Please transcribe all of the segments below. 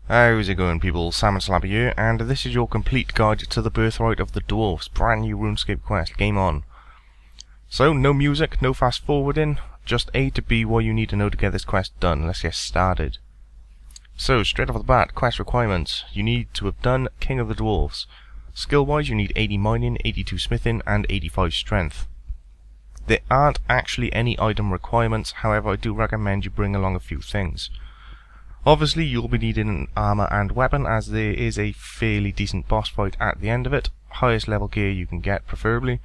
How's it going, people? Salmon Slabber here, and this is your complete guide to the Birthright of the Dwarves, brand new RuneScape quest. Game on. So, no music, no fast forwarding, just A to B what you need to know to get this quest done. Let's get started. So, straight off the bat, quest requirements. You need to have done King of the Dwarves. Skill-wise, you need 80 mining, 82 smithing, and 85 strength. There aren't actually any item requirements, however I do recommend you bring along a few things. Obviously you'll be needing an armor and weapon, as there is a fairly decent boss fight at the end of it. Highest level gear you can get, preferably.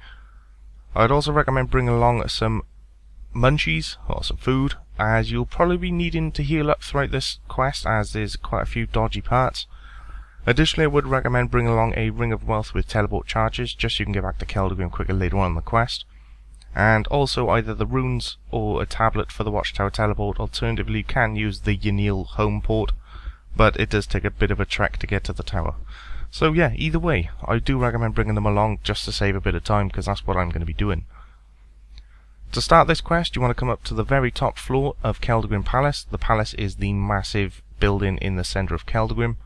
I'd also recommend bringing along some munchies, or some food, as you'll probably be needing to heal up throughout this quest, as there's quite a few dodgy parts. Additionally, I would recommend bringing along a ring of wealth with teleport charges, just so you can get back to Keldagrim quicker later on in the quest. And also either the runes or a tablet for the Watchtower teleport. Alternatively, you can use the Yanil home port, but it does take a bit of a trek to get to the tower. So yeah, either way, I do recommend bringing them along just to save a bit of time, because that's what I'm going to be doing. To start this quest, you want to come up to the very top floor of Keldagrim Palace. The palace is the massive building in the centre of Keldagrim.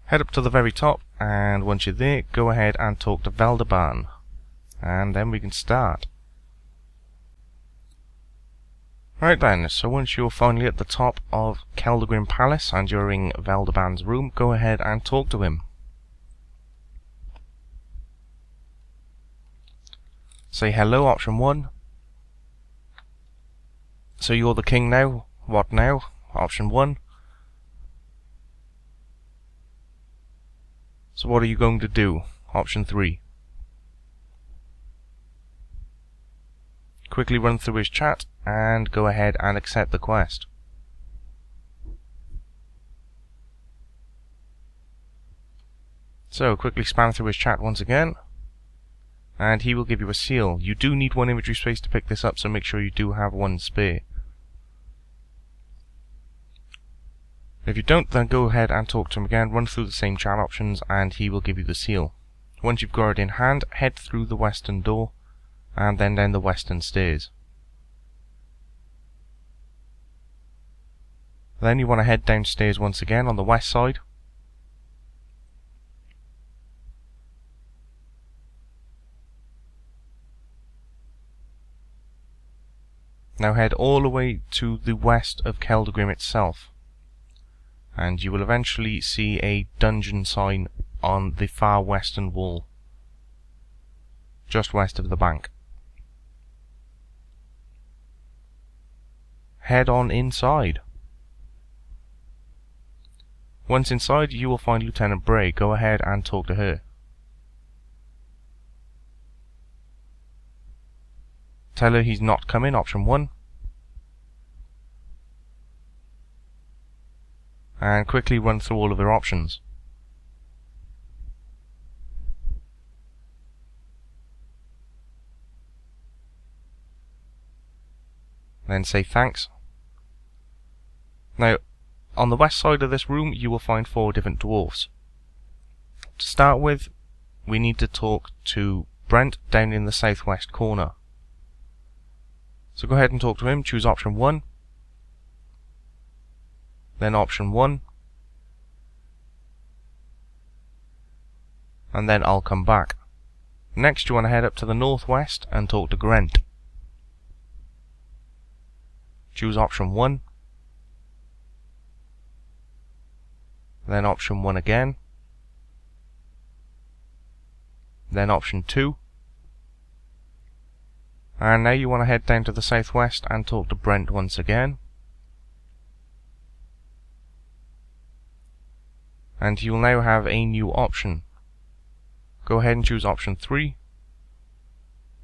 Head up to the very top, and once you're there, go ahead and talk to Veldaban. And then we can start. Right then, so once you're finally at the top of Keldagrim Palace and you're in Veldaban's room, go ahead and talk to him. Say hello, option 1. So you're the king now? What now? Option 1. So what are you going to do? Option 3. Quickly run through his chat and go ahead and accept the quest. So quickly spam through his chat once again, and he will give you a seal. You do need one inventory space to pick this up, so make sure you do have one spare. If you don't, then go ahead and talk to him again, run through the same chat options, and he will give you the seal. Once you've got it in hand, head through the western door and then down the western stairs. Then you want to head downstairs once again on the west side. Now head all the way to the west of Keldagrim itself, and you will eventually see a dungeon sign on the far western wall, just west of the bank. Head on inside. Once inside, you will find Lieutenant Bray. Go ahead and talk to her. Tell her he's not coming, option 1. And quickly run through all of her options. Then say thanks. Now, on the west side of this room, you will find 4 different dwarfs. To start with, we need to talk to Brent down in the southwest corner. So go ahead and talk to him, choose option 1, then option 1, and then I'll come back. Next you want to head up to the northwest and talk to Grent. Choose option 1, then option 1 again, then option 2, and now you want to head down to the southwest and talk to Brent once again, and you'll now have a new option. Go ahead and choose option 3,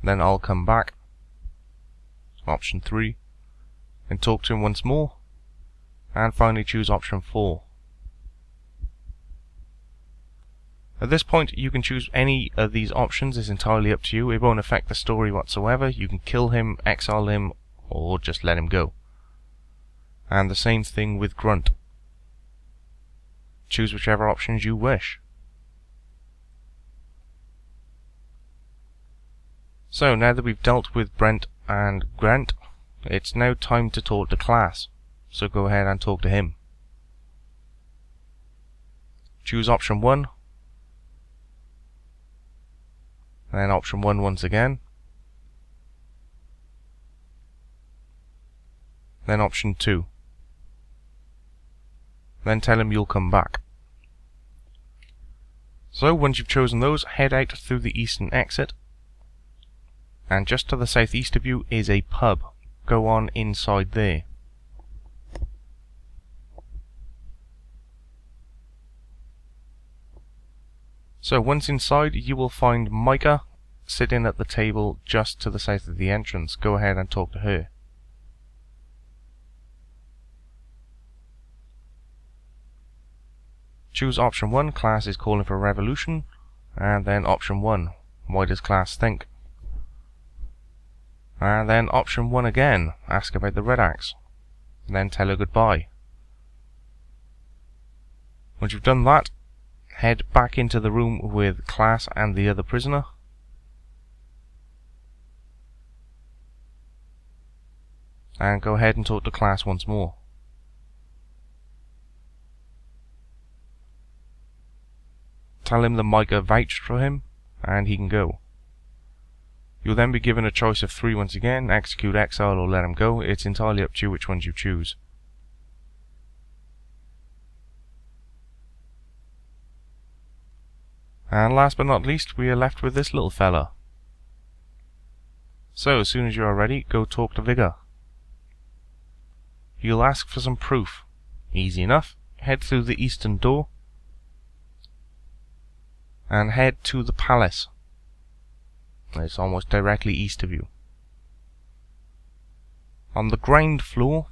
then I'll come back, option 3, and talk to him once more, and finally choose option 4. At this point, you can choose any of these options. It's entirely up to you. It won't affect the story whatsoever. You can kill him, exile him, or just let him go. And the same thing with Grunt. Choose whichever options you wish. So now that we've dealt with Brent and Grant, it's now time to talk to Class. So go ahead and talk to him. choose option 1, then option 1 once again, then option 2. Then tell him you'll come back. So once you've chosen those, head out through the eastern exit, and just to the southeast of you is a pub. Go on inside there. So once inside, you will find Micah sitting at the table just to the south of the entrance. Go ahead and talk to her. Choose option 1, class is calling for revolution, and then option 1, why does class think? And then option 1 again, ask about the red axe, then tell her goodbye. Once you've done that, head back into the room with class and the other prisoner. And go ahead and talk to class once more. Tell him that Micah vouched for him, and he can go. You'll then be given a choice of 3 once again, execute, exile, or let him go. It's entirely up to you which ones you choose. And last but not least, we are left with this little fella. So, as soon as you are ready, go talk to Vigor. You'll ask for some proof. Easy enough. Head through the eastern door, and head to the palace. It's almost directly east of you. On the ground floor,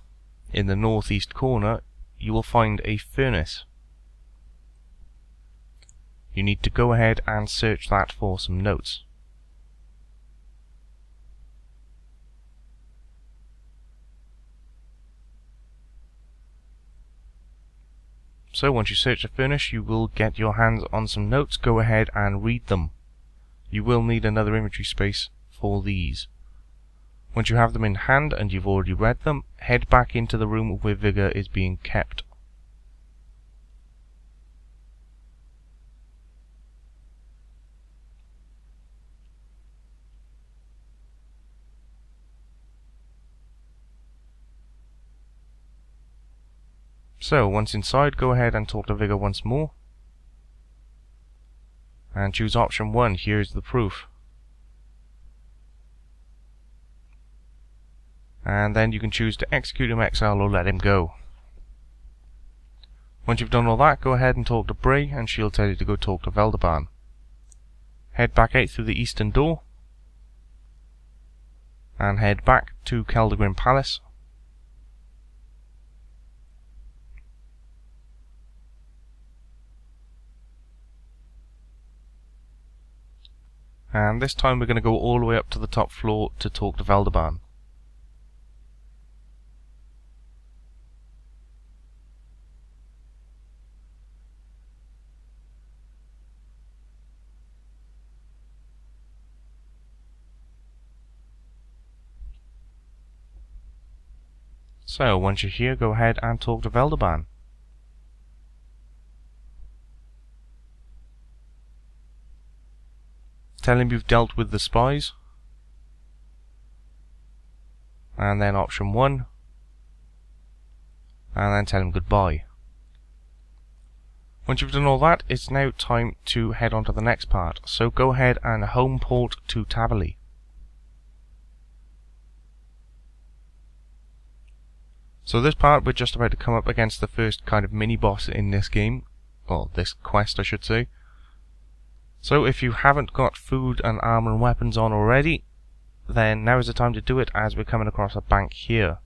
in the northeast corner, you will find a furnace. You need to go ahead and search that for some notes. So once you search the furnace, you will get your hands on some notes. Go ahead and read them. You will need another inventory space for these. Once you have them in hand and you've already read them, head back into the room where Vigor is being kept. So, once inside, go ahead and talk to Vigor once more. And choose option 1, here's the proof. And then you can choose to execute him, exile, or let him go. Once you've done all that, go ahead and talk to Bray, and she'll tell you to go talk to Veldaban. Head back out through the eastern door, and head back to Keldagrim Palace. And this time we're going to go all the way up to the top floor to talk to Veldaban. So, once you're here, go ahead and talk to Veldaban. Tell him you've dealt with the spies. And then option 1. And then tell him goodbye. Once you've done all that, it's now time to head on to the next part. So go ahead and home port to Tavali. So this part, we're just about to come up against the first kind of mini-boss in this game. Well, this quest, I should say. So if you haven't got food and armor and weapons on already, then now is the time to do it, as we're coming across a bank here.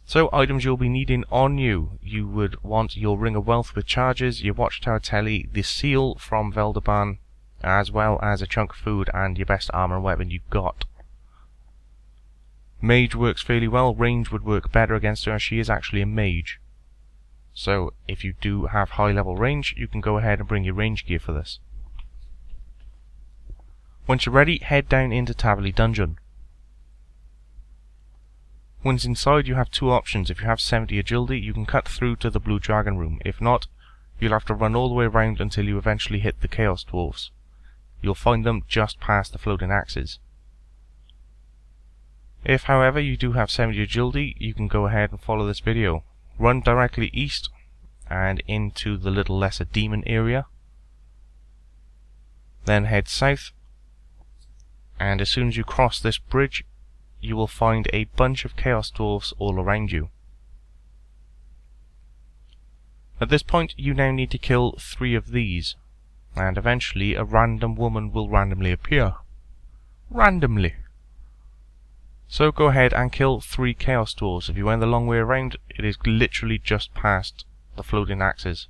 So items you'll be needing on you. You would want your Ring of Wealth with charges, your Watchtower telly, the seal from Veldaban, as well as a chunk of food and your best armor and weapon you've got. Mage works fairly well. Range would work better against her, as she is actually a mage. So if you do have high level range, you can go ahead and bring your range gear for this. Once you're ready, head down into Tavali Dungeon. Once inside, you have two options. If you have 70 agility, you can cut through to the Blue Dragon room. If not, you'll have to run all the way around until you eventually hit the Chaos Dwarfs. You'll find them just past the floating axes. If, however, you do have 70 agility, you can go ahead and follow this video. Run directly east and into the little lesser demon area. Then head south, and as soon as you cross this bridge, you will find a bunch of Chaos Dwarfs all around you. At this point, you now need to kill 3 of these, and eventually a random woman will randomly appear. Randomly! So go ahead and kill 3 Chaos Dwarfs. If you went the long way around, it is literally just past the floating axes.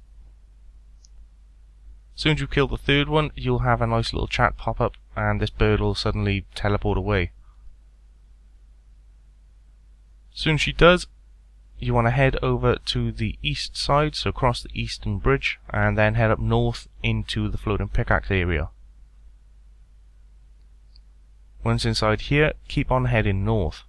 As soon as you kill the 3rd one, you'll have a nice little chat pop up, and this bird will suddenly teleport away. As soon as she does, you want to head over to the east side, so cross the eastern bridge, and then head up north into the floating pickaxe area. Once inside here, keep on heading north.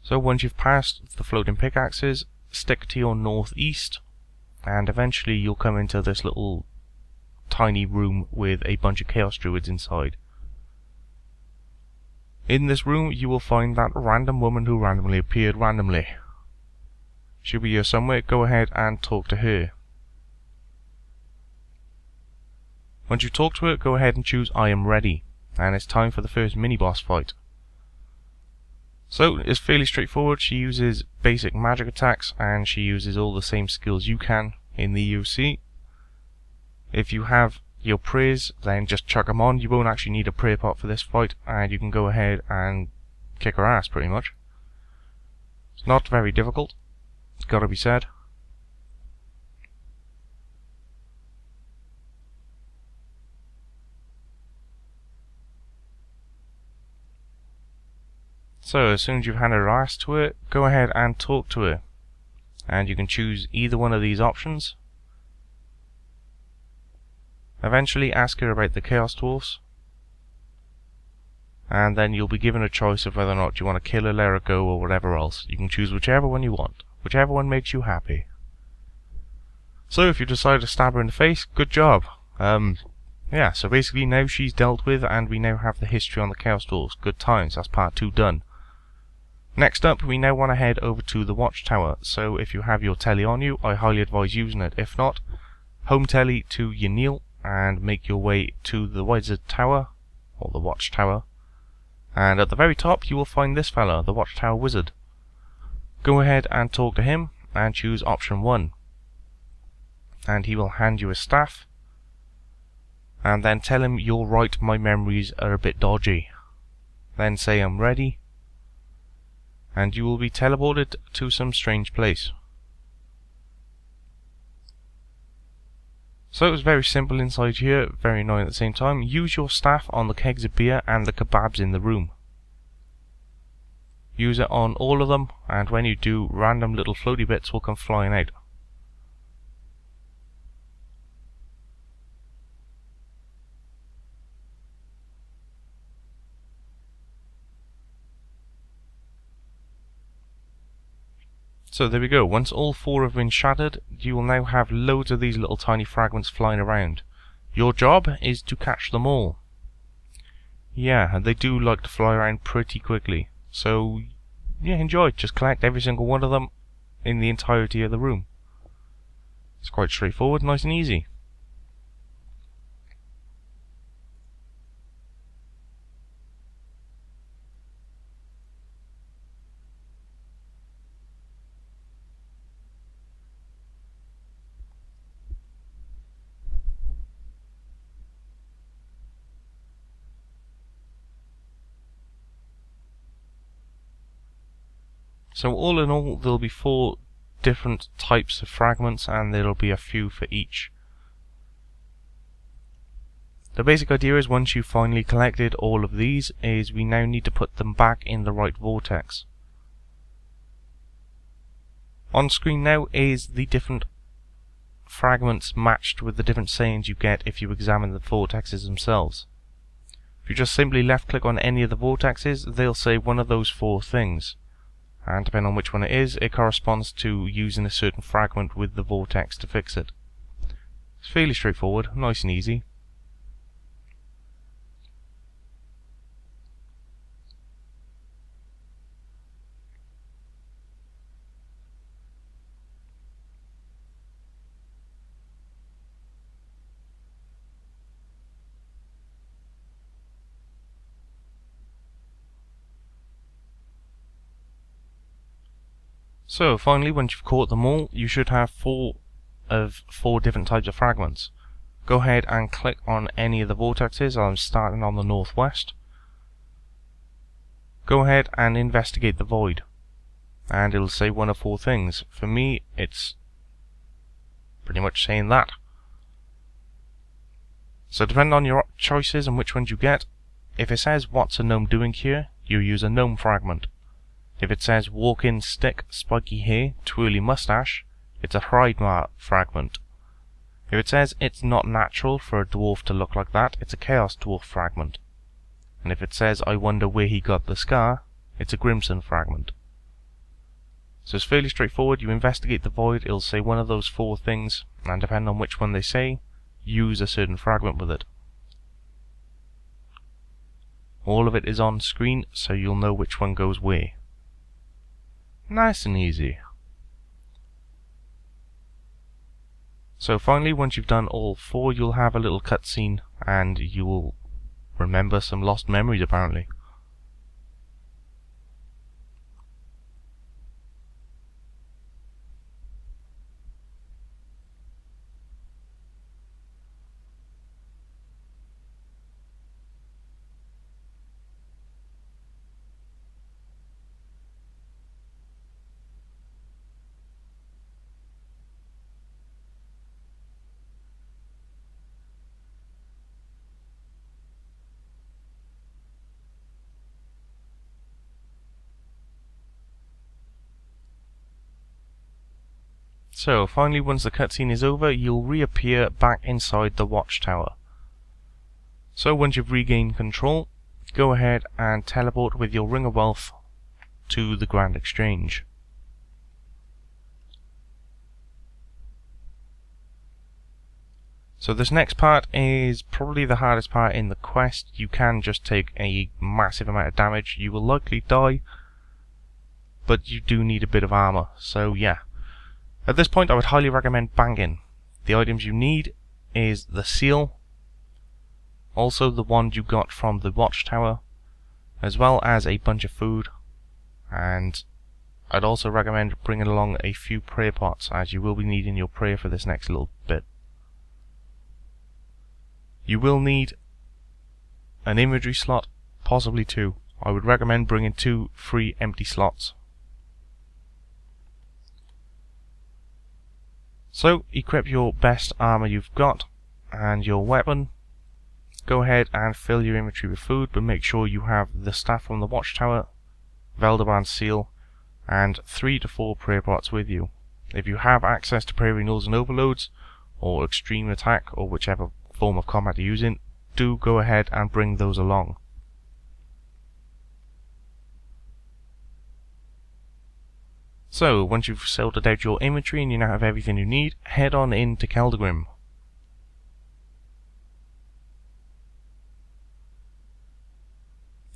So once you've passed the floating pickaxes, stick to your northeast, and eventually you'll come into this little tiny room with a bunch of chaos druids inside. In this room you will find that random woman who randomly appeared randomly. She'll be here somewhere. Go ahead and talk to her. Once you talk to her, go ahead and choose I am ready, and it's time for the first mini-boss fight. So it's fairly straightforward. She uses basic magic attacks, and she uses all the same skills you can in the UC. If you have your prayers, then just chuck them on. You won't actually need a prayer pot for this fight, and you can go ahead and kick her ass pretty much. It's not very difficult, it's gotta be said. So as soon as you've handed her ass to her, go ahead and talk to her, and you can choose either one of these options. Eventually ask her about the Chaos Dwarfs, and then you'll be given a choice of whether or not you want to kill her, let her go, or whatever else. You can choose whichever one you want, whichever one makes you happy. So if you decide to stab her in the face, good job. Yeah, so basically now she's dealt with, and we now have the history on the Chaos Dwarfs. Good times, that's part 2 done. Next up, we now want to head over to the Watchtower, so if you have your telly on you, I highly advise using it. If not, home telly to your kneel, and make your way to the Wizard Tower, or the Watchtower, and at the very top you will find this fella, the Watchtower Wizard. Go ahead and talk to him, and choose option 1, and he will hand you a staff, and then tell him you're right, my memories are a bit dodgy. Then say I'm ready, and you will be teleported to some strange place. So it was very simple inside here, very annoying at the same time. Use your staff on the kegs of beer and the kebabs in the room. Use it on all of them, and when you do, random little floaty bits will come flying out. So there we go. Once all 4 have been shattered, you will now have loads of these little tiny fragments flying around. Your job is to catch them all. Yeah, and they do like to fly around pretty quickly. So, yeah, enjoy. Just collect every single one of them in the entirety of the room. It's quite straightforward, nice and easy. So all in all, there'll be 4 different types of fragments, and there'll be a few for each. The basic idea is once you've finally collected all of these, is we now need to put them back in the right vortex. On screen now is the different fragments matched with the different sayings you get if you examine the vortexes themselves. If you just simply left click on any of the vortexes, they'll say one of those 4 things. And depending on which one it is, it corresponds to using a certain fragment with the vortex to fix it. It's fairly straightforward, nice and easy. So finally, once you've caught them all, you should have 4 different types of fragments. Go ahead and click on any of the vortexes. I'm starting on the northwest. Go ahead and investigate the void, and it'll say one of 4 things. For me, it's pretty much saying that. So depending on your choices and which ones you get, if it says what's a gnome doing here, you use a gnome fragment. If it says walk-in stick, spiky hair, twirly mustache, it's a Hridemar fragment. If it says it's not natural for a dwarf to look like that, it's a chaos dwarf fragment. And if it says I wonder where he got the scar, it's a Grimson fragment. So it's fairly straightforward. You investigate the void, it'll say one of those 4 things, and depending on which one they say, use a certain fragment with it. All of it is on screen, so you'll know which one goes where. Nice and easy. So finally, once you've done all 4, you'll have a little cutscene, and you will remember some lost memories apparently. So finally, once the cutscene is over, you'll reappear back inside the Watchtower. So once you've regained control, go ahead and teleport with your Ring of Wealth to the Grand Exchange. So this next part is probably the hardest part in the quest. You can just take a massive amount of damage. You will likely die, but you do need a bit of armor, so yeah. At this point I would highly recommend banging. The items you need is the seal, also the wand you got from the Watchtower, as well as a bunch of food, and I'd also recommend bringing along a few prayer pots, as you will be needing your prayer for this next little bit. You will need an inventory slot, possibly 2. I would recommend bringing 2 free empty slots. So, equip your best armor you've got, and your weapon. Go ahead and fill your inventory with food, but make sure you have the staff from the Watchtower, Veldaban's seal, and 3 to 4 prayer pots with you. If you have access to prayer renewals and overloads, or extreme attack, or whichever form of combat you're using, do go ahead and bring those along. So, once you've sorted out your inventory and you now have everything you need, head on into Keldagrim.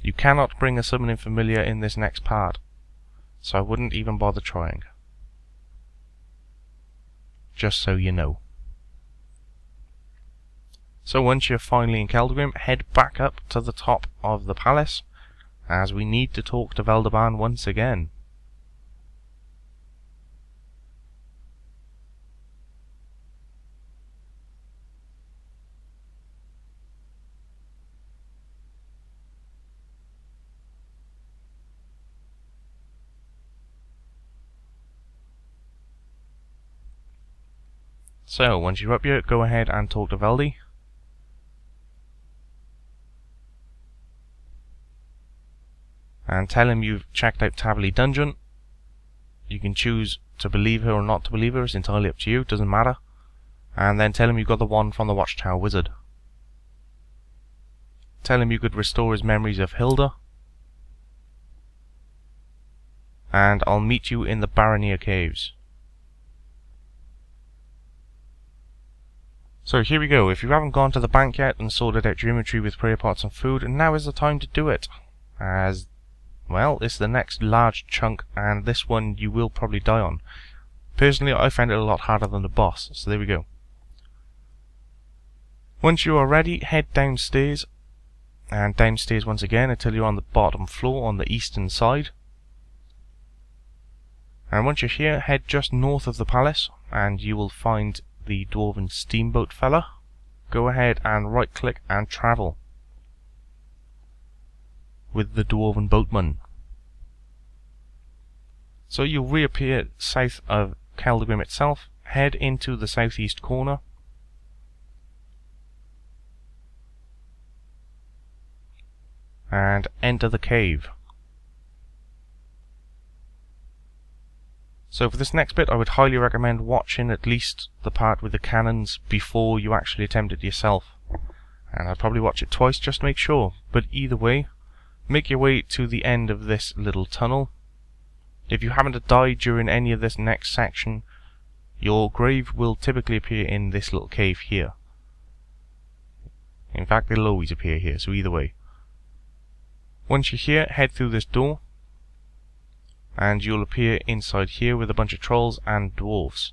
You cannot bring a summoning familiar in this next part, so I wouldn't even bother trying. Just so you know. So once you're finally in Keldagrim, head back up to the top of the palace, as we need to talk to Veldaban once again. So, once you're up here, go ahead and talk to Veldy. And tell him you've checked out Taverley Dungeon. You can choose to believe her or not to believe her, it's entirely up to you, doesn't matter. And then tell him you got the wand from the Watchtower Wizard. tell him you could restore his memories of Hilda, and I'll meet you in the Baronier Caves. So here we go. If you haven't gone to the bank yet and sorted out your inventory with prayer pots and food, now is the time to do it. As well, it's the next large chunk, and this one you will probably die on. Personally, I found it a lot harder than the boss, so there we go. Once you are ready, head downstairs, and downstairs once again until you're on the bottom floor on the eastern side. And once you're here, head just north of the palace, and you will find the dwarven steamboat fella. Go ahead and right click and travel with the dwarven boatman. So you'll reappear south of Keldagrim itself, head into the southeast corner, and enter the cave. So for this next bit I would highly recommend watching at least the part with the cannons before you actually attempt it yourself. And I'd probably watch it twice just to make sure, but either way, make your way to the end of this little tunnel. If you happen to die during any of this next section, your grave will typically appear in this little cave here. In fact, it'll always appear here, so either way. Once you're here, head through this door, and you'll appear inside here with a bunch of trolls and dwarves.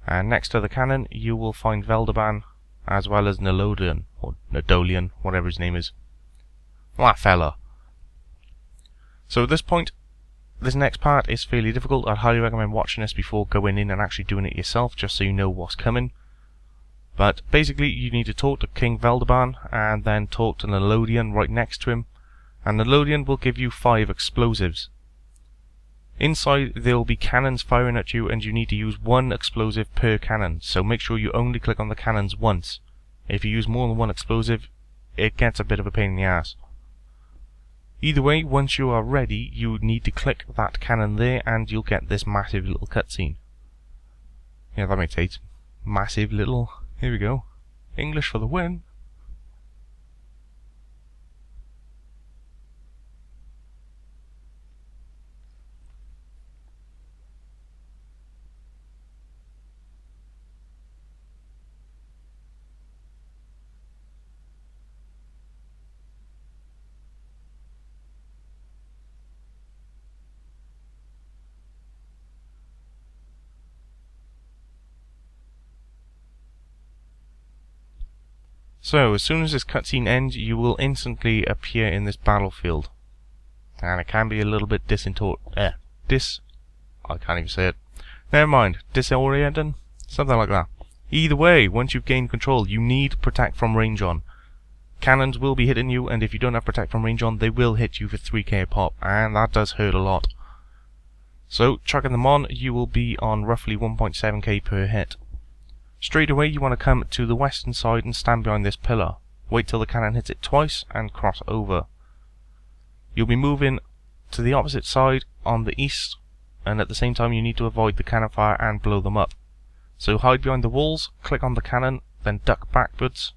And next to the cannon, you will find Veldaban, as well as Nolodian, or Nadolian, whatever his name is. That fella. So at this point, this next part is fairly difficult. I'd highly recommend watching this before going in and actually doing it yourself, just so you know what's coming. But basically, you need to talk to King Veldaban, and then talk to Nolodian right next to him, and Nolodian will give you 5 explosives. Inside there will be cannons firing at you, and you need to use 1 explosive per cannon, so make sure you only click on the cannons once. If you use more than 1 explosive, it gets a bit of a pain in the ass. Either way, once you are ready, you need to click that cannon there, and you'll get this massive little cutscene. Yeah, that makes sense. Massive little... Here we go. English for the win. So, as soon as this cutscene ends, you will instantly appear in this battlefield. And it can be a little bit I can't even say it. Never mind. Disorienting? Something like that. Either way, once you've gained control, you need Protect from range on. Cannons will be hitting you, and if you don't have Protect from range on, they will hit you for 3k a pop, and that does hurt a lot. So, chucking them on, you will be on roughly 1.7k per hit. Straight away you want to come to the western side and stand behind this pillar. Wait till the cannon hits it twice and cross over. You'll be moving to the opposite side on the east, and at the same time you need to avoid the cannon fire and blow them up. So hide behind the walls, click on the cannon, then duck backwards,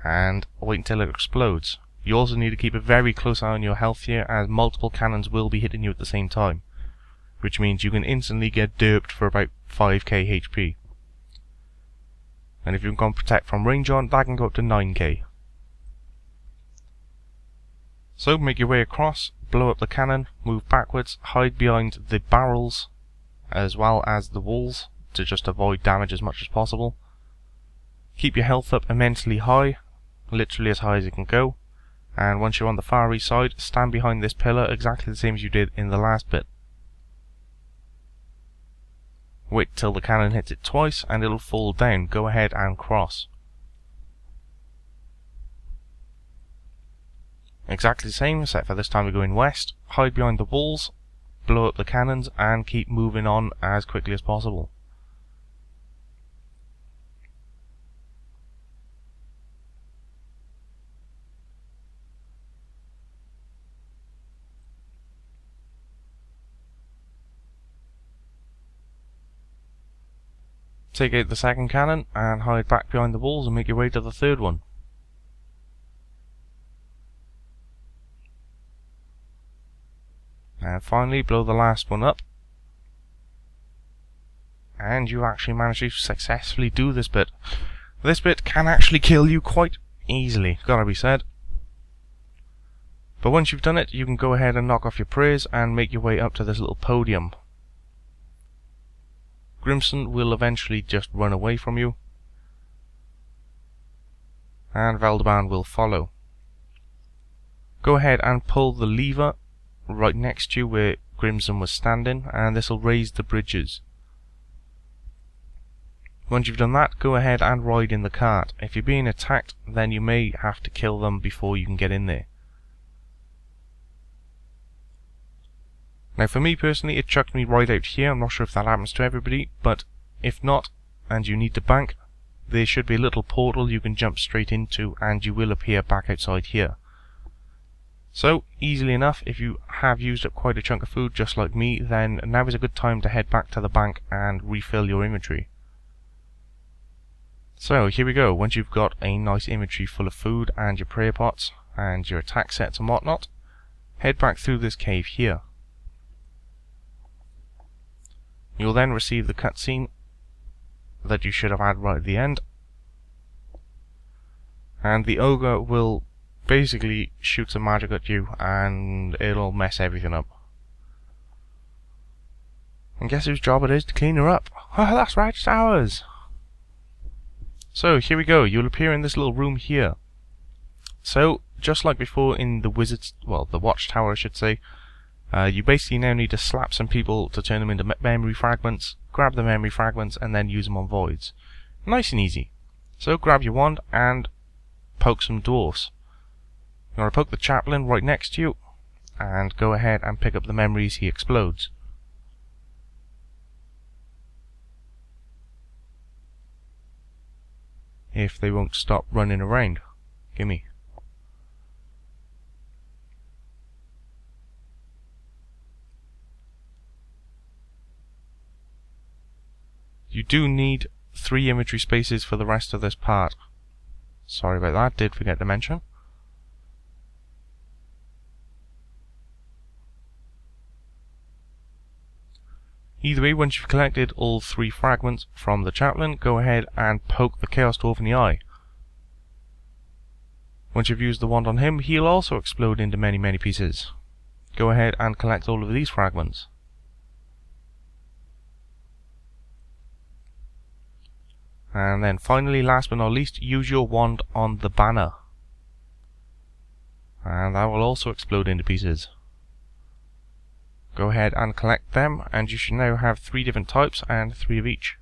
and wait until it explodes. You also need to keep a very close eye on your health here, as multiple cannons will be hitting you at the same time, which means you can instantly get derped for about 5k HP. And if you've got Protect from range on, that can go up to 9k. So make your way across, blow up the cannon, move backwards, hide behind the barrels as well as the walls to just avoid damage as much as possible. Keep your health up immensely high, literally as high as it can go, and once you're on the far east side, stand behind this pillar exactly the same as you did in the last bit. Wait till the cannon hits it twice and it'll fall down. Go ahead and cross. Exactly the same, except for this time we're going west. Hide behind the walls, blow up the cannons, and keep moving on as quickly as possible. Take out the second cannon and hide back behind the walls and make your way to the third one. And finally blow the last one up. And you actually managed to successfully do this bit. This bit can actually kill you quite easily, gotta be said. But once you've done it, you can go ahead and knock off your prayers and make your way up to this little podium. Grimson will eventually just run away from you, and Valdeban will follow. Go ahead and pull the lever right next to you where Grimson was standing, and this will raise the bridges. Once you've done that, go ahead and ride in the cart. If you're being attacked, then you may have to kill them before you can get in there. Now for me personally, it chucked me right out here. I'm not sure if that happens to everybody, but if not, and you need to bank, there should be a little portal you can jump straight into, and you will appear back outside here. So, easily enough, if you have used up quite a chunk of food just like me, then now is a good time to head back to the bank and refill your inventory. So, here we go. Once you've got a nice inventory full of food and your prayer pots and your attack sets and whatnot, head back through this cave here. You'll then receive the cutscene that you should have had right at the end, and the ogre will basically shoot some magic at you and it'll mess everything up. And guess whose job it is to clean her up? Oh, that's right, it's ours! So here we go, you'll appear in this little room here. So, just like before in the the Watchtower I should say, you basically now need to slap some people to turn them into memory fragments, grab the memory fragments, and then use them on voids. Nice and easy. So grab your wand and poke some dwarfs. You want to poke the chaplain right next to you, and go ahead and pick up the memories he explodes. If they won't stop running around. Gimme. You do need 3 inventory spaces for the rest of this part. Sorry about that, did forget to mention. Either way, once you've collected all 3 fragments from the chaplain, go ahead and poke the Chaos Dwarf in the eye. Once you've used the wand on him, he'll also explode into many pieces. Go ahead and collect all of these fragments. And then finally, last but not least, use your wand on the banner. And that will also explode into pieces. Go ahead and collect them, and you should now have 3 different types and 3 of each.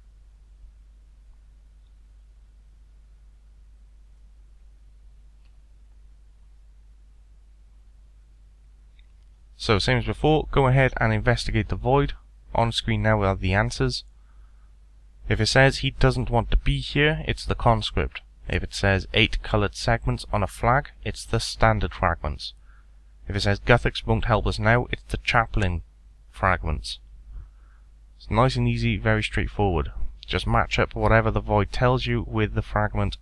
So, same as before, go ahead and investigate the void. On screen now are the answers. If it says he doesn't want to be here, it's the conscript. If it says 8 coloured segments on a flag, it's the standard fragments. If it says Guthics won't help us now, it's the chaplain fragments. It's nice and easy, very straightforward. Just match up whatever the void tells you with the fragment,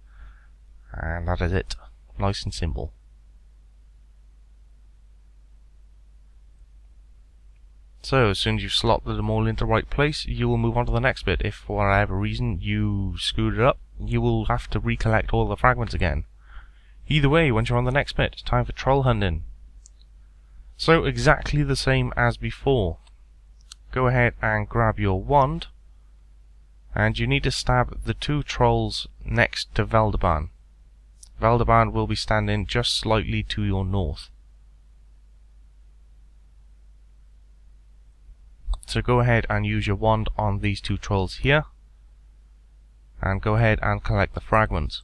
and that is it. Nice and simple. So, as soon as you've slotted them all into the right place, you will move on to the next bit. If for whatever reason you screwed it up, you will have to recollect all the fragments again. Either way, once you're on the next bit, it's time for troll hunting. So, exactly the same as before. Go ahead and grab your wand, and you need to stab the 2 trolls next to Valdeban. Valdeban will be standing just slightly to your north. So go ahead and use your wand on these 2 trolls here, and go ahead and collect the fragments.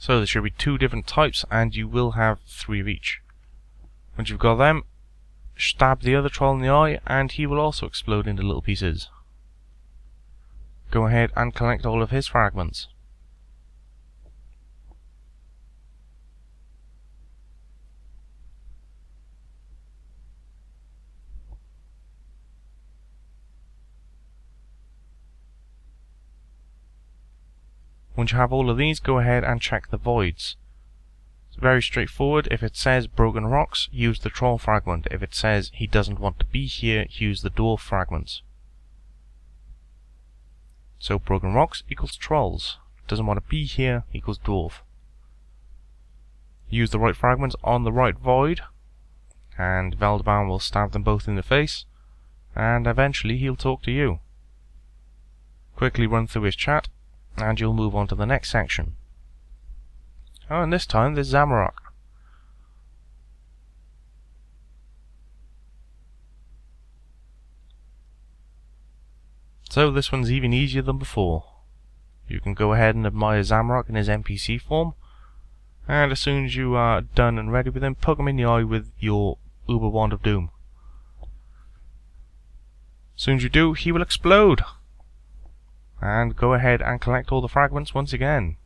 So there should be 2 different types, and you will have 3 of each. Once you've got them, stab the other troll in the eye, and he will also explode into little pieces. go ahead and collect all of his fragments. Once you have all of these, go ahead and check the voids. It's very straightforward. If it says broken rocks, use the troll fragment. If it says he doesn't want to be here, use the dwarf fragments. So broken rocks equals trolls. Doesn't want to be here equals dwarf. Use the right fragments on the right void, and Veldeban will stab them both in the face, and eventually he'll talk to you. Quickly run through his chat, and you'll move on to the next section. Oh, and this time there's Zamorak. So this one's even easier than before. You can go ahead and admire Zamorak in his NPC form, and as soon as you are done and ready with him, poke him in the eye with your Uber Wand of Doom. As soon as you do, he will explode! And go ahead and collect all the fragments once again.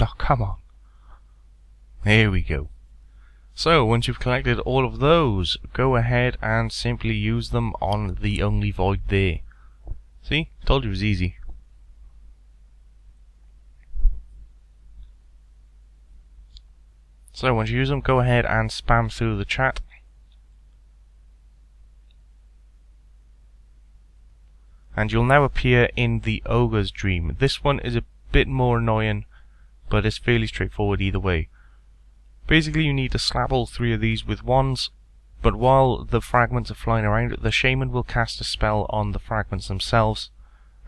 Oh, come on. Here we go. So, once you've collected all of those, go ahead and simply use them on the only void there. See? Told you it was easy. So, once you use them, go ahead and spam through the chat. And you'll now appear in the Ogre's Dream. This one is a bit more annoying, but it's fairly straightforward either way. Basically, you need to slap all three of these with wands, but while the fragments are flying around, the shaman will cast a spell on the fragments themselves,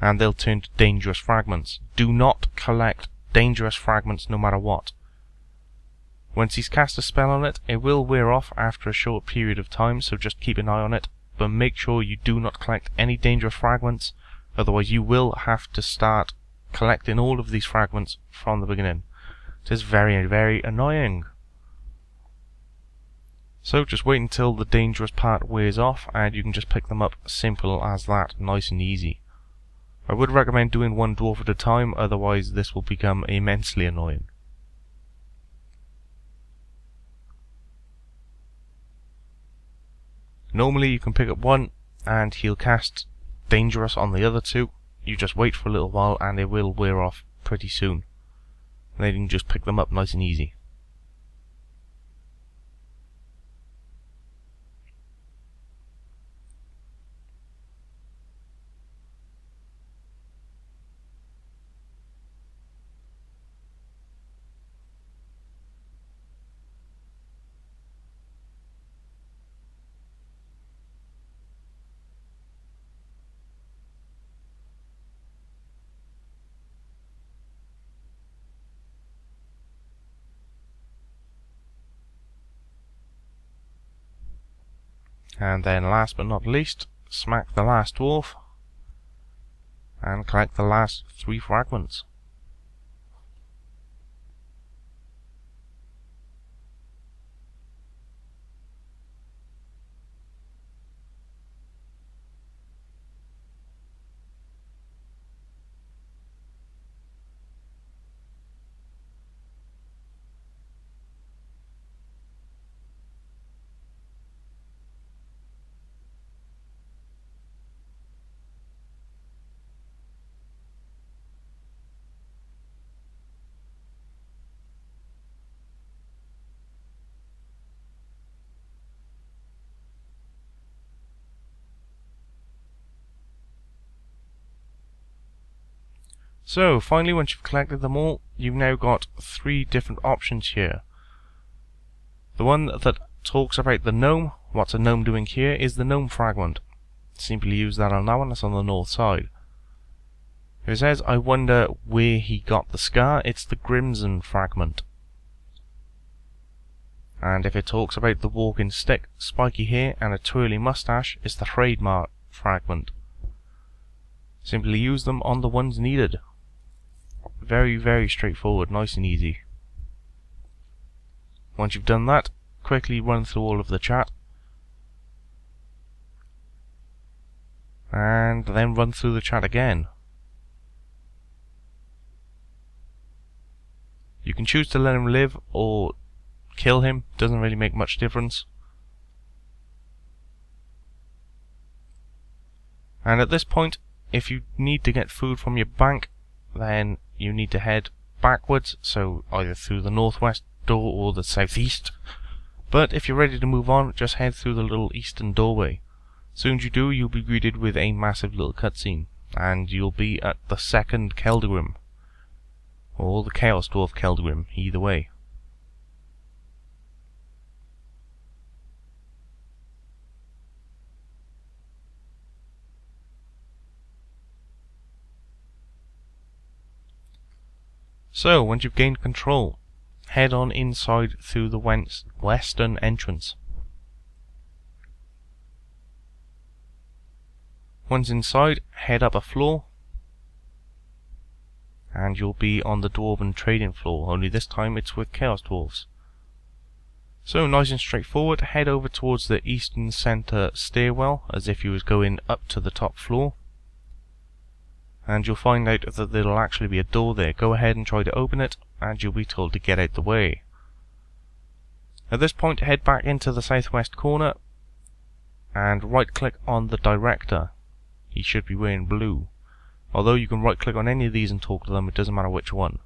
and they'll turn to dangerous fragments. Do not collect dangerous fragments no matter what. Once he's cast a spell on it, it will wear off after a short period of time, so just keep an eye on it, but make sure you do not collect any dangerous fragments, otherwise you will have to start collecting all of these fragments from the beginning. It is very, very annoying. So just wait until the dangerous part wears off and you can just pick them up, simple as that, nice and easy. I would recommend doing one dwarf at a time, otherwise this will become immensely annoying. Normally you can pick up one and he'll cast dangerous on the other two. You just wait for a little while and it will wear off pretty soon. And then you can just pick them up nice and easy. And then last but not least, smack the last dwarf and collect the last 3 fragments. So, finally, once you've collected them all, you've now got 3 different options here. The one that talks about the gnome, what's a gnome doing here, is the gnome fragment. Simply use that on that one, that's on the north side. It says, I wonder where he got the scar. It's the Crimson fragment. And if it talks about the walking stick, spiky hair, and a twirly mustache, it's the trademark fragment. Simply use them on the ones needed. Very, very straightforward, nice and easy. Once you've done that, quickly run through all of the chat. And then run through the chat again. You can choose to let him live or kill him, doesn't really make much difference. And at this point, if you need to get food from your bank, then you need to head backwards, so either through the northwest door or the southeast. But if you're ready to move on, just head through the little eastern doorway. Soon as you do, you'll be greeted with a massive little cutscene, and you'll be at the second Keldagrim, or the Chaos Dwarf Keldagrim, either way. So, once you've gained control, head on inside through the western entrance. Once inside, head up a floor, and you'll be on the dwarven trading floor, only this time it's with Chaos Dwarfs. So, nice and straightforward, head over towards the eastern center stairwell, as if you was going up to the top floor. And you'll find out that there'll actually be a door there. Go ahead and try to open it, and you'll be told to get out the way. At this point, head back into the southwest corner, and right-click on the director. He should be wearing blue. Although you can right-click on any of these and talk to them, it doesn't matter which one.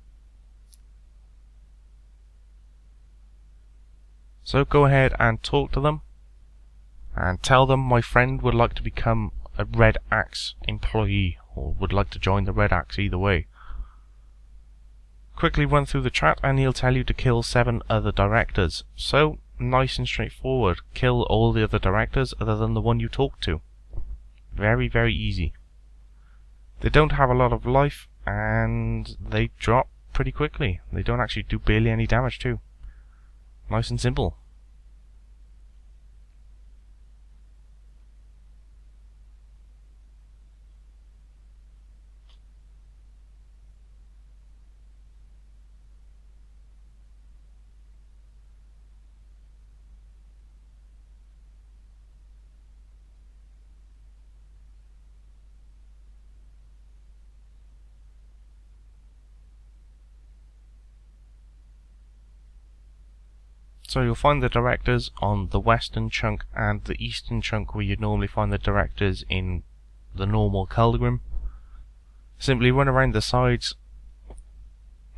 So go ahead and talk to them, and tell them my friend would like to become a Red Axe employee, or would like to join the Red Axe, either way. Quickly run through the chat and he'll tell you to kill 7 other directors. So, nice and straightforward. Kill all the other directors other than the one you talk to. Very, very easy. They don't have a lot of life and they drop pretty quickly. They don't actually do barely any damage too. Nice and simple. So you'll find the directors on the western chunk and the eastern chunk where you'd normally find the directors in the normal Keldagrim. Simply run around the sides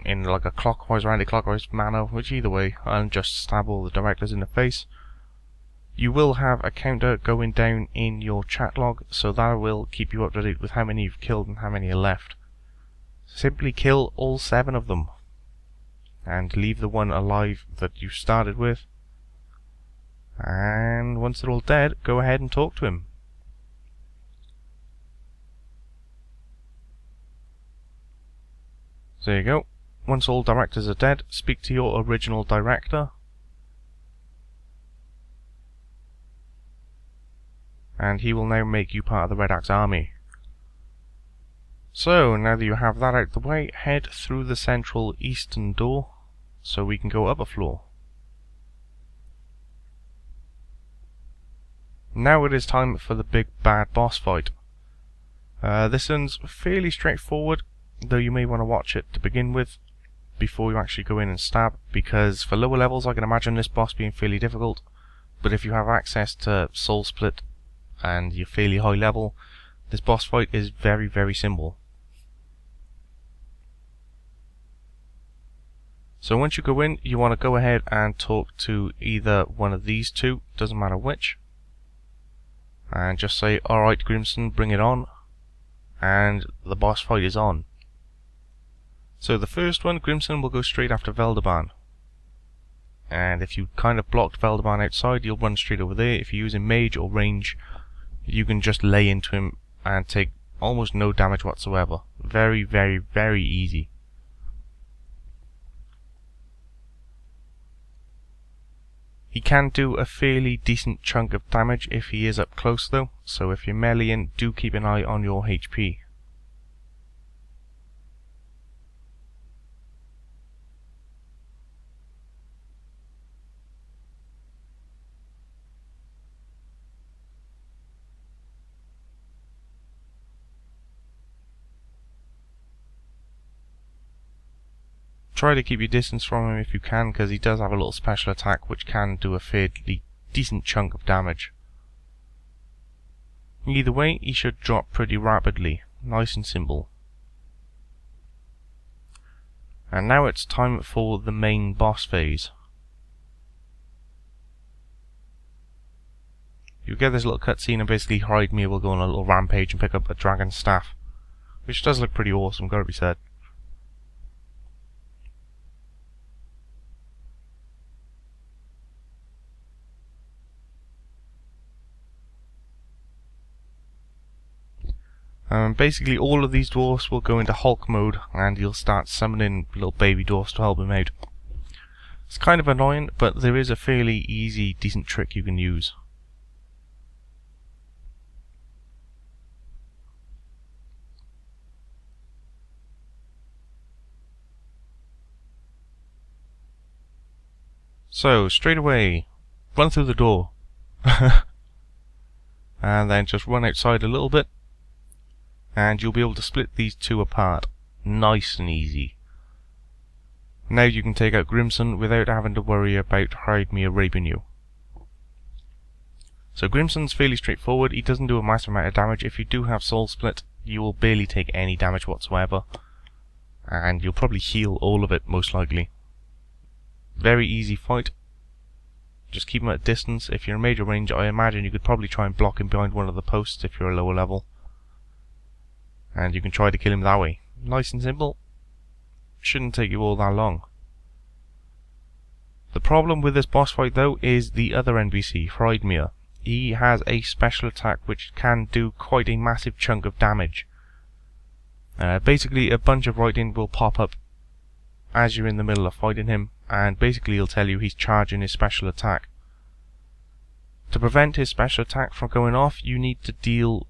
in like a clockwise, anti-clockwise manner, which either way, and just stab all the directors in the face. You will have a counter going down in your chat log, so that will keep you up to date with how many you've killed and how many are left. Simply kill all 7 of them, and leave the one alive that you started with. And once they're all dead, go ahead and talk to him. So there you go. Once all directors are dead, speak to your original director. And he will now make you part of the Red Axe army. So, now that you have that out the way, head through the central eastern door, so we can go up a floor. Now it is time for the big bad boss fight. This one's fairly straightforward, though you may want to watch it to begin with, before you actually go in and stab, because for lower levels I can imagine this boss being fairly difficult, but if you have access to Soul Split and you're fairly high level, this boss fight is very, very simple. So once you go in, you want to go ahead and talk to either one of these two, doesn't matter which, and just say, alright Grimson, bring it on, and the boss fight is on. So the first one, Grimson, will go straight after Veldaban, and if you kind of blocked Veldaban outside, you'll run straight over there. If you're using mage or range, you can just lay into him and take almost no damage whatsoever. Very, very, very easy. He can do a fairly decent chunk of damage if he is up close though, so if you're meleeing, do keep an eye on your HP. Try to keep your distance from him if you can, because he does have a little special attack which can do a fairly decent chunk of damage. Either way, he should drop pretty rapidly, nice and simple. And now it's time for the main boss phase. You get this little cutscene and basically Hridemere will go on a little rampage and pick up a dragon staff, which does look pretty awesome, gotta be said. Basically all of these dwarfs will go into Hulk mode and you'll start summoning little baby dwarfs to help him out. It's kind of annoying, but there is a fairly easy, decent trick you can use. So, straight away, run through the door. And then just run outside a little bit. And you'll be able to split these two apart. Nice and easy. Now you can take out Grimson without having to worry about Hridemere raping you. So Grimson's fairly straightforward. He doesn't do a massive amount of damage. If you do have Soul Split, you will barely take any damage whatsoever. And you'll probably heal all of it, most likely. Very easy fight. Just keep him at a distance. If you're in major range, I imagine you could probably try and block him behind one of the posts if you're a lower level. And you can try to kill him that way. Nice and simple. Shouldn't take you all that long. The problem with this boss fight though is the other NPC, Hridemere. He has a special attack which can do quite a massive chunk of damage. Basically a bunch of writing will pop up as you're in the middle of fighting him, and basically he'll tell you he's charging his special attack. To prevent his special attack from going off, you need to deal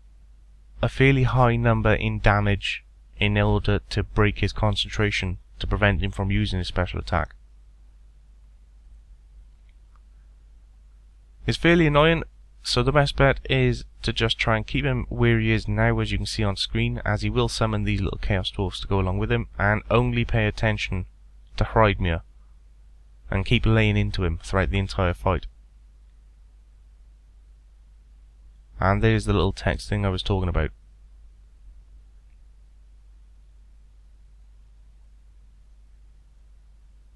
a fairly high number in damage in order to break his concentration to prevent him from using his special attack. It's fairly annoying, so the best bet is to just try and keep him where he is now, as you can see on screen, as he will summon these little chaos dwarfs to go along with him, and only pay attention to Hridemere and keep laying into him throughout the entire fight. And there's the little text thing I was talking about.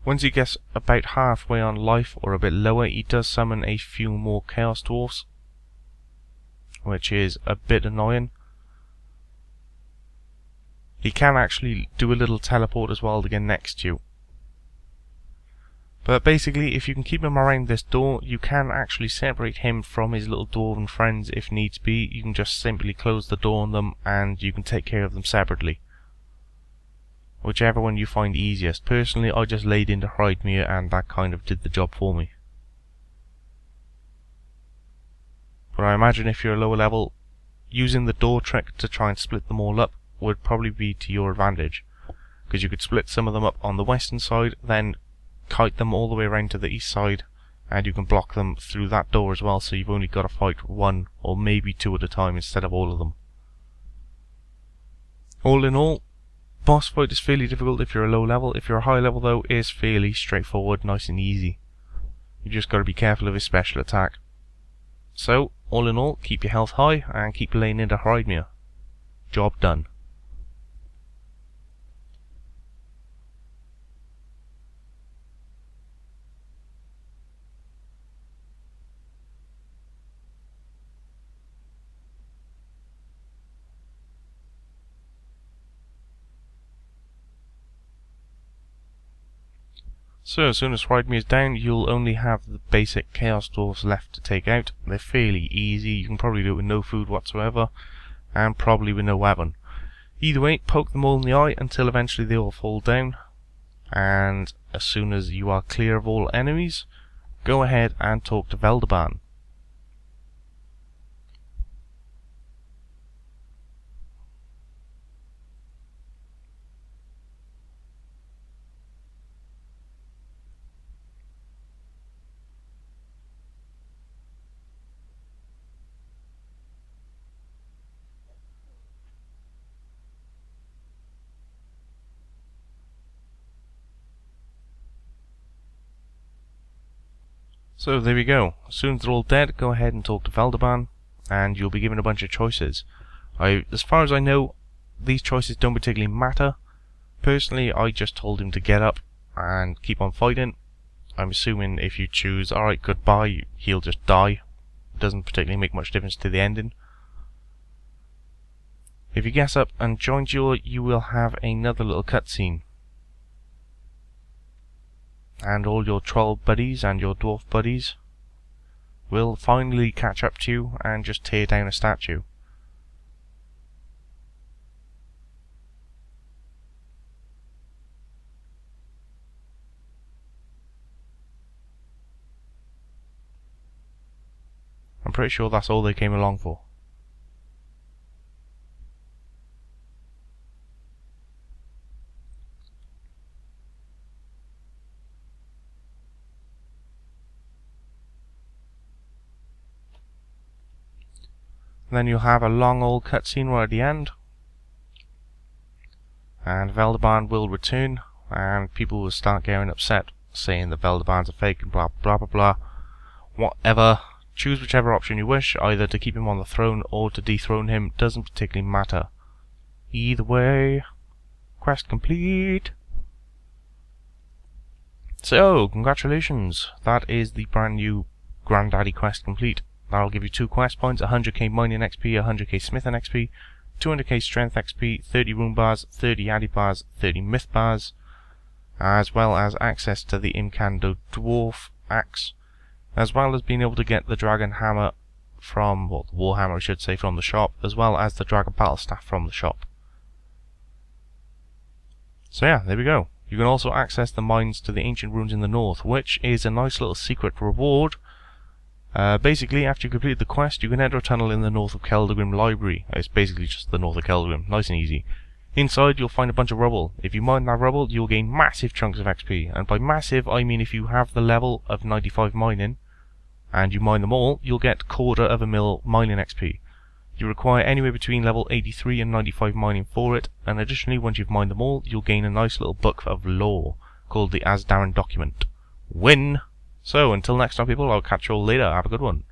Once he gets about halfway on life or a bit lower, he does summon a few more chaos dwarfs, which is a bit annoying. He can actually do a little teleport as well to get next to you. But basically, if you can keep him around this door, you can actually separate him from his little dwarven friends if needs be. You can just simply close the door on them and you can take care of them separately. Whichever one you find easiest. Personally, I just laid into Hridemere and that kind of did the job for me. But I imagine if you're a lower level, using the door trick to try and split them all up would probably be to your advantage. Because you could split some of them up on the western side, then kite them all the way around to the east side, and you can block them through that door as well, so you've only got to fight one or maybe two at a time instead of all of them. All in all, boss fight is fairly difficult if you're a low level. If you're a high level though, it is fairly straightforward, nice and easy. You just got to be careful of his special attack. So, all in all, keep your health high and keep laying into Hridemere. Job done. So as soon as Hridemere is down, you'll only have the basic chaos dwarfs left to take out. They're fairly easy. You can probably do it with no food whatsoever, and probably with no weapon. Either way, poke them all in the eye until eventually they all fall down, and as soon as you are clear of all enemies, go ahead and talk to Veldaban. So there we go. As soon as they're all dead, go ahead and talk to Veldaban, and you'll be given a bunch of choices. As far as I know, these choices don't particularly matter. Personally, I just told him to get up and keep on fighting. I'm assuming if you choose, alright, goodbye, he'll just die. Doesn't particularly make much difference to the ending. If he gets up and joins you, you will have another little cutscene. And all your troll buddies and your dwarf buddies will finally catch up to you and just tear down a statue. I'm pretty sure that's all they came along for. Then you'll have a long old cutscene right at the end, and Veldaban will return, and people will start getting upset, saying that Veldaban's a fake and blah blah blah blah. Whatever. Choose whichever option you wish, either to keep him on the throne or to dethrone him, doesn't particularly matter. Either way, quest complete. So, congratulations, that is the brand new Granddaddy quest complete. That'll give you 2 quest points, 100k mining XP, 100k smithing XP, 200k strength XP, 30 rune bars, 30 yaddy bars, 30 myth bars, as well as access to the Imcando dwarf axe, as well as being able to get the dragon hammer from, well, the warhammer I should say, from the shop, as well as the dragon battle staff from the shop. So yeah, there we go. You can also access the mines to the ancient ruins in the north, which is a nice little secret reward. Basically, after you complete the quest, you can enter a tunnel in the north of Keldagrim Library. It's basically just the north of Keldagrim, nice and easy. Inside, you'll find a bunch of rubble. If you mine that rubble, you'll gain massive chunks of XP. And by massive, I mean if you have the level of 95 mining, and you mine them all, you'll get 1/4 mil mining XP. You require anywhere between level 83 and 95 mining for it, and additionally, once you've mined them all, you'll gain a nice little book of lore, called the Asdaran Document. Win! So, until next time people, I'll catch you all later. Have a good one.